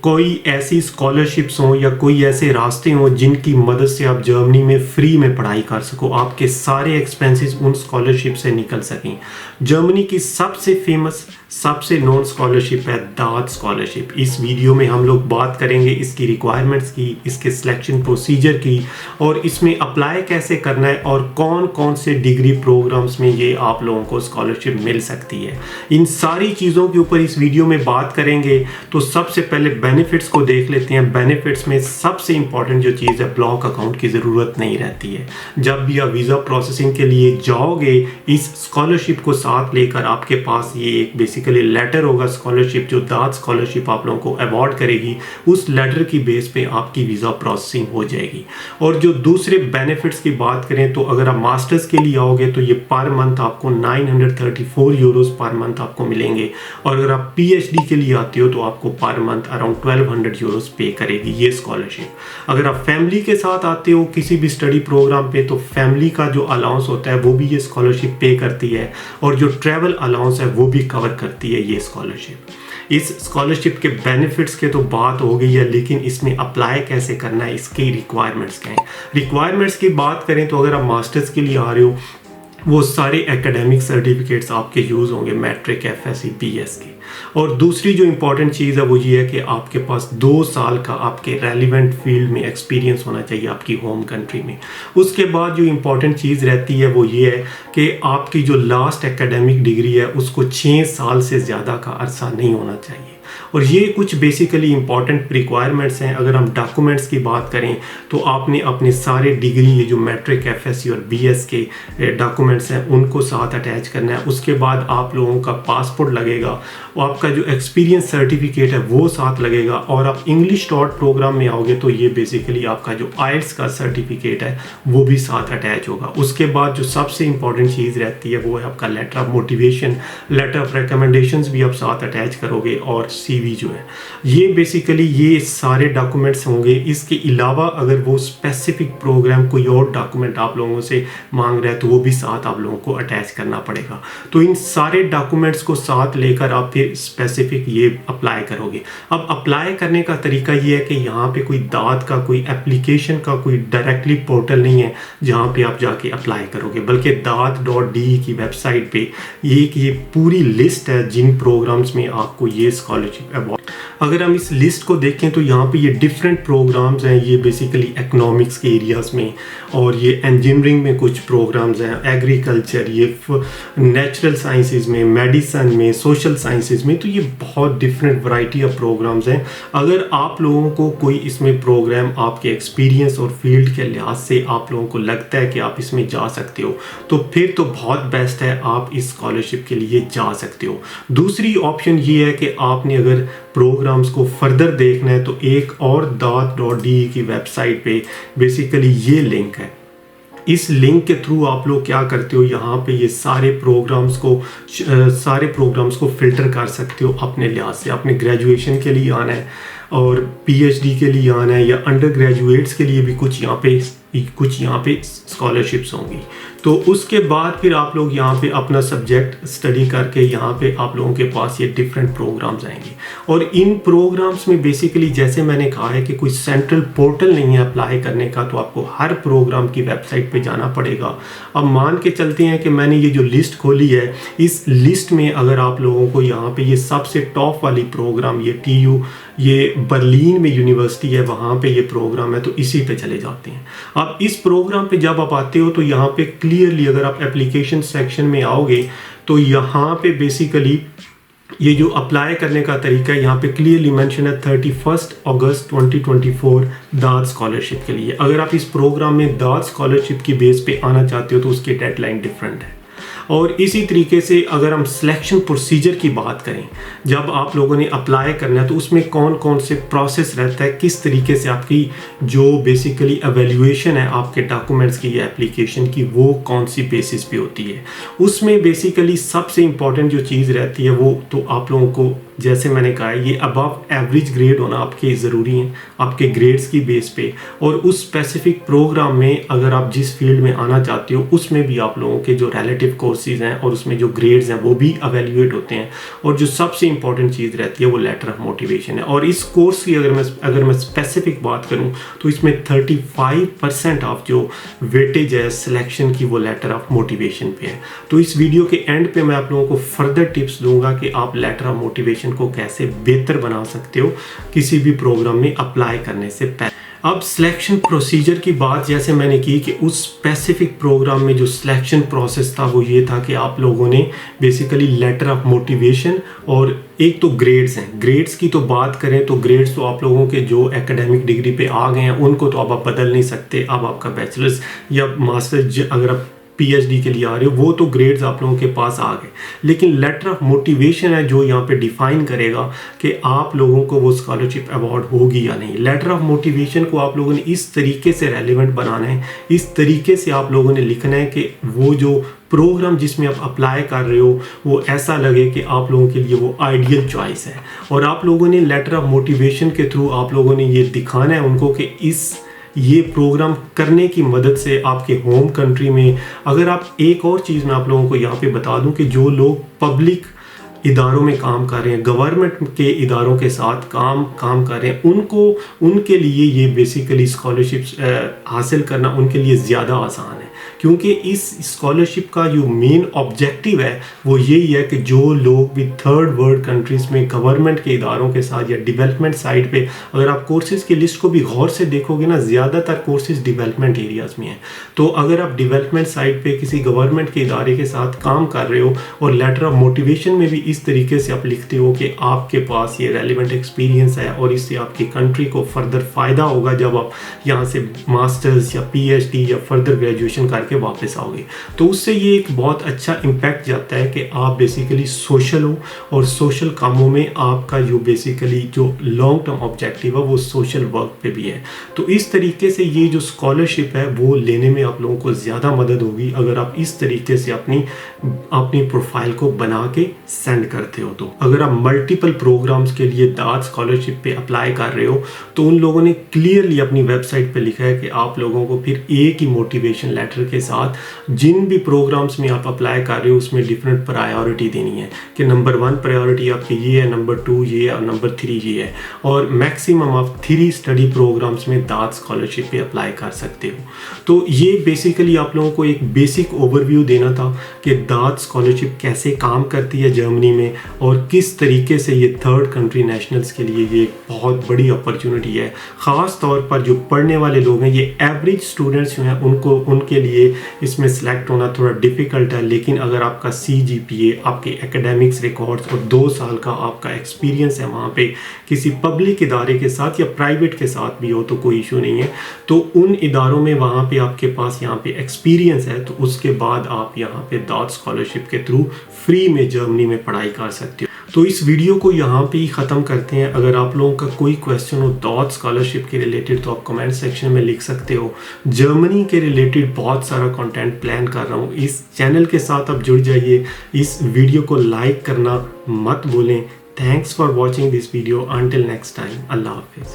कोई ऐसी स्कॉलरशिप्स हों या कोई ऐसे रास्ते हों जिनकी मदद से आप जर्मनी में फ्री में पढ़ाई कर सको, आपके सारे एक्सपेंसेस उन स्कॉलरशिप से निकल सकें। जर्मनी की सबसे फेमस सबसे नोन स्कॉलरशिप है दाद स्कॉलरशिप। इस वीडियो में हम लोग बात करेंगे इसकी रिक्वायरमेंट्स की, इसके सिलेक्शन प्रोसीजर की, और इसमें अप्लाई कैसे करना है और कौन कौन से डिग्री प्रोग्राम्स में ये आप लोगों को स्कॉलरशिप मिल सकती है। इन सारी चीज़ों के ऊपर इस वीडियो में बात करेंगे। तो सबसे पहले बेनिफिट्स को देख लेते हैं। बेनिफिट्स में सबसे इंपॉर्टेंट जो चीज़ है, ब्लॉक अकाउंट की ज़रूरत नहीं रहती है। जब भी आप वीज़ा प्रोसेसिंग के लिए जाओगे, इस स्कॉलरशिप को साथ लेकर आपके पास ये एक बेसिकली लेटर होगा स्कॉलरशिप, जो दाद स्कॉलरशिप आप लोगों को अवॉर्ड करेगी। उस लेटर की बेस पे आपकी वीज़ा प्रोसेसिंग हो जाएगी। और जो दूसरे बेनिफिट्स की बात करें तो अगर आप मास्टर्स के लिए आओगे तो ये पर मंथ आपको 934 यूरोस पर मंथ आपको मिलेंगे, और अगर आप पीएचडी के लिए आते हो तो आपको पर मंथ अराउंड 1200 यूरोस पे करेगी ये स्कॉलरशिप। अगर आप फैमिली के साथ आते हो किसी भी स्टडी प्रोग्राम पे तो फैमिली का जो अलाउंस होता है वो भी ये स्कॉलरशिप पे करती है, और जो ट्रैवल अलाउंस है वो भी कवर करती है ये स्कॉलरशिप। इस स्कॉलरशिप के बेनिफिट्स के तो बात हो गई है, लेकिन इसमें अप्लाई कैसे करना है, इसकी रिक्वायरमेंट्स क्या हैं। रिक्वायरमेंट्स की बात करें तो अगर आप मास्टर्स के लिए आ रहे हो, वो सारे एकेडमिक सर्टिफिकेट्स आपके यूज़ होंगे, मैट्रिक, एफएससी, बीएस के। और दूसरी जो इंपॉर्टेंट चीज़ है वो ये है कि आपके पास 2 साल का आपके रेलिवेंट फील्ड में एक्सपीरियंस होना चाहिए आपकी होम कंट्री में। उसके बाद जो इंपॉर्टेंट चीज़ रहती है वो ये है कि आपकी जो लास्ट एकेडमिक डिग्री है उसको 6 साल से ज़्यादा का अरसा नहीं होना चाहिए। और ये कुछ बेसिकली इंपॉर्टेंट रिक्वायरमेंट्स हैं। अगर हम डॉक्यूमेंट्स की बात करें तो आपने अपने सारे डिग्री, ये जो मैट्रिक, एफएससी और बीएस के डॉक्यूमेंट्स हैं उनको साथ अटैच करना है। उसके बाद आप लोगों का पासपोर्ट लगेगा, और आपका जो एक्सपीरियंस सर्टिफिकेट है वो साथ लगेगा। और आप इंग्लिश डॉट प्रोग्राम में आओगे तो ये बेसिकली आपका जो आइल्स का सर्टिफिकेट है वो भी साथ अटैच होगा। उसके बाद जो सबसे इंपॉर्टेंट चीज़ रहती है वो है आपका letter of motivation, letter of recommendations भी आप साथ अटैच करोगे, और सीवी जो है। ये बेसिकली ये सारे डॉक्यूमेंट्स होंगे। इसके अलावा अगर वो स्पेसिफिक प्रोग्राम कोई और डॉक्यूमेंट आप लोगों से मांग रहा है तो वो भी साथ आप लोगों को अटैच करना पड़ेगा। तो इन सारे डॉक्यूमेंट्स को साथ लेकर आप फिर स्पेसिफिक ये अप्लाई करोगे। अब अप्लाई करने का तरीका ये है कि यहाँ पे कोई दाद का, कोई एप्लीकेशन का कोई डायरेक्टली पोर्टल नहीं है जहाँ पे आप जाके अप्लाई करोगे, बल्कि daad.de की वेबसाइट पे ये पूरी लिस्ट है जिन प्रोग्राम्स में आपको ये स्कॉलरशिप अवार्ड। अगर हम इस लिस्ट को देखें तो यहाँ पे ये डिफरेंट प्रोग्राम्स हैं। ये बेसिकली इकोनॉमिक्स के एरियाज़ में, और ये इंजीनियरिंग में कुछ प्रोग्राम्स हैं, एग्रीकल्चर, ये नेचुरल साइंसेज में, मेडिसिन में, सोशल साइंसेज में। तो ये बहुत डिफरेंट वैरायटी ऑफ प्रोग्राम्स हैं। अगर आप लोगों को कोई इसमें प्रोग्राम आपके एक्सपीरियंस और फील्ड के लिहाज से आप लोगों को लगता है कि आप इसमें जा सकते हो तो फिर तो बहुत बेस्ट है, आप इस स्कॉलरशिप के लिए जा सकते हो। दूसरी ऑप्शन ये है कि आपने अगर प्रोग्राम्स को फर्दर देखना है तो एक और daad.de की वेबसाइट पे बेसिकली ये लिंक है। इस लिंक के थ्रू आप लोग क्या करते हो, यहाँ पे ये सारे प्रोग्राम्स को फिल्टर कर सकते हो अपने लिहाज से। आपने ग्रेजुएशन के लिए आना है और पीएचडी के लिए आना है, या अंडर ग्रेजुएट्स के लिए भी कुछ यहाँ पे स्कॉलरशिप्स होंगी। तो उसके बाद फिर आप लोग यहाँ पे अपना सब्जेक्ट स्टडी करके यहाँ पे आप लोगों के पास ये डिफरेंट प्रोग्राम्स आएंगे। और इन प्रोग्राम्स में बेसिकली जैसे मैंने कहा है कि कोई सेंट्रल पोर्टल नहीं है अप्लाई करने का, तो आपको हर प्रोग्राम की वेबसाइट पे जाना पड़ेगा। अब मान के चलते हैं कि मैंने ये जो लिस्ट खोली है, इस लिस्ट में अगर आप लोगों को यहाँ पे ये सबसे टॉप वाली प्रोग्राम, ये TU, ये बर्लिन में यूनिवर्सिटी है, वहाँ पे ये प्रोग्राम है, तो इसी पे चले जाते हैं। अब इस प्रोग्राम पे जब आप आते हो तो यहाँ पे क्लियरली अगर आप एप्लीकेशन सेक्शन में आओगे तो यहाँ पे बेसिकली ये जो अप्लाई करने का तरीका है यहाँ पे क्लियरली मेंशन है 31 अगस्त 2024 दाद स्कॉलरशिप के लिए। अगर आप इस प्रोग्राम में दाद स्कॉलरशिप की बेस पे आना चाहते हो तो उसकी डेडलाइन डिफरेंट है। और इसी तरीके से अगर हम सिलेक्शन प्रोसीजर की बात करें, जब आप लोगों ने अप्लाई करना है तो उसमें कौन कौन से प्रोसेस रहता है, किस तरीके से आपकी जो बेसिकली एवेल्यूएशन है आपके डॉक्यूमेंट्स की या एप्लीकेशन की, वो कौन सी बेसिस पे होती है। उसमें बेसिकली सबसे इम्पॉर्टेंट जो चीज़ रहती है वो तो आप लोगों को जैसे मैंने कहा ये अबव एवरेज ग्रेड होना आपके ज़रूरी है आपके ग्रेड्स की बेस पे, और उस स्पेसिफिक प्रोग्राम में अगर आप जिस फील्ड में आना चाहते हो उसमें भी आप लोगों के जो रिलेटिव कोर्सेज हैं और उसमें जो ग्रेड्स हैं वो भी अवेल्यूएट होते हैं। और जो सबसे इंपॉर्टेंट चीज़ रहती है वो लेटर ऑफ मोटिवेशन है। और इस कोर्स की अगर मैं स्पेसिफिक बात करूं तो इसमें 35% ऑफ जो वेटेज है सिलेक्शन की वो लेटर ऑफ मोटिवेशन पे है। तो इस वीडियो के एंड पे मैं आप लोगों को फर्दर टिप्स दूंगा कि आप लेटर ऑफ मोटिवेशन को कैसे बेहतर बना सकते हो किसी भी प्रोग्राम में अप्लाई करने से पहले। अब सिलेक्शन प्रोसीजर की बात जैसे मैंने की कि उस स्पेसिफिक प्रोग्राम में जो सिलेक्शन प्रोसेस था वो ये था कि आप लोगों ने बेसिकली लेटर ऑफ मोटिवेशन और एक तो ग्रेड्स हैं। ग्रेड्स की तो बात करें तो ग्रेड्स तो आप लोगों के जो एकेडमिक डिग्री पे आ गए हैं उनको तो अब आप बदल नहीं सकते। अब आपका बैचलर्स या मास्टर्स अगर आप पीएचडी के लिए आ रहे हो वो तो ग्रेड्स आप लोगों के पास आ गए, लेकिन लेटर ऑफ मोटिवेशन है जो यहाँ पे डिफाइन करेगा कि आप लोगों को वो स्कॉलरशिप अवार्ड होगी या नहीं। लेटर ऑफ मोटिवेशन को आप लोगों ने इस तरीके से रेलिवेंट बनाना है, इस तरीके से आप लोगों ने लिखना है कि वो जो प्रोग्राम जिसमें आप अप्लाई कर रहे हो वो ऐसा लगे कि आप लोगों के लिए वो आइडियल चॉइस है। और आप लोगों ने लेटर ऑफ मोटिवेशन के थ्रू आप लोगों ने ये दिखाना है उनको कि ये प्रोग्राम करने की मदद से आपके होम कंट्री में, अगर आप एक और चीज़ मैं आप लोगों को यहाँ पे बता दूं कि जो लोग पब्लिक इदारों में काम कर रहे हैं, गवर्नमेंट के इदारों के साथ काम कर रहे हैं, उनके लिए ये बेसिकली स्कॉलरशिप्स हासिल करना उनके लिए ज़्यादा आसान है, क्योंकि इस स्कॉलरशिप का जो मेन ऑब्जेक्टिव है वो यही है कि जो लोग भी थर्ड वर्ल्ड कंट्रीज़ में गवर्नमेंट के इदारों के साथ या डेवलपमेंट साइड पे, अगर आप कोर्सेज़ की लिस्ट को भी गौर से देखोगे ना, ज़्यादातर कोर्सेज़ डेवलपमेंट एरियाज़ में हैं। तो अगर आप डेवलपमेंट साइड पे किसी गवर्नमेंट के इदारे के साथ काम कर रहे हो और लेटर ऑफ मोटिवेशन में भी इस तरीके से आप लिखते हो कि आपके पास ये रेलिवेंट एक्सपीरियंस है और इससे आपकी कंट्री को फर्दर फ़ायदा होगा जब आप यहाँ से मास्टर्स या पीएचडी या फर्दर ग्रेजुएशन करके वापस आओगे, तो उससे ये एक बहुत अच्छा इम्पैक्ट जाता है कि आप बेसिकली सोशल हो और सोशल कामों में आपका जो बेसिकली जो लॉन्ग टर्म ऑब्जेक्टिव है वो सोशल वर्क पे भी है। तो इस तरीके से ये जो स्कॉलरशिप है वो लेने में आप लोगों को ज़्यादा मदद होगी अगर आप इस तरीके से अपनी प्रोफाइल को बना के सेंड करते हो। तो अगर आप मल्टीपल प्रोग्राम्स के लिए दाद स्कॉलरशिप पे अप्लाई कर रहे हो तो उन लोगों ने क्लियरली अपनी वेबसाइट पे लिखा है कि आप लोगों को फिर एक ही मोटिवेशन लेटर के साथ जिन भी प्रोग्राम्स में आप अप्लाई कर रहे हो उसमें डिफरेंट प्रायोरिटी देनी है कि नंबर 1 प्रायोरिटी आपकी ये है, नंबर 2 ये है और नंबर 3 ये है, और मैक्सिमम आप 3 स्टडी प्रोग्राम्स में दाद स्कॉलरशिप पे अप्लाई कर सकते हो। तो ये बेसिकली आप लोगों को एक बेसिक ओवरव्यू देना था कि दाद स्कॉलरशिप कैसे काम करती है जर्मनी में और किस तरीके से ये थर्ड कंट्री नेशनल्स के लिए ये बहुत बड़ी अपॉर्चुनिटी है। ख़ास तौर पर जो पढ़ने वाले लोग हैं, ये एवरेज स्टूडेंट्स जो हैं उनके लिए इसमें सेलेक्ट होना थोड़ा डिफ़िकल्ट है, लेकिन अगर आपका CGPA, आपके एकेडमिक्स रिकॉर्ड्स और 2 साल का आपका एक्सपीरियंस है वहाँ पे किसी पब्लिक इदारे के साथ या प्राइवेट के साथ भी हो तो कोई इशू नहीं है। तो उन इदारों में वहाँ पे आपके पास यहाँ पे एक्सपीरियंस है तो उसके बाद आप यहाँ पे दाद स्कॉलरशिप के थ्रू फ्री में जर्मनी में पढ़ाई कर सकते हो। तो इस वीडियो को यहाँ पे ही ख़त्म करते हैं। अगर आप लोगों का कोई क्वेश्चन हो दाद स्कॉलरशिप के रिलेटेड तो आप कमेंट सेक्शन में लिख सकते हो। जर्मनी के रिलेटेड बहुत सारा कंटेंट प्लान कर रहा हूँ, इस चैनल के साथ आप जुड़ जाइए। इस वीडियो को लाइक करना मत भूलें। Thanks for watching this video. Until next time, अल्लाह हाफिज़।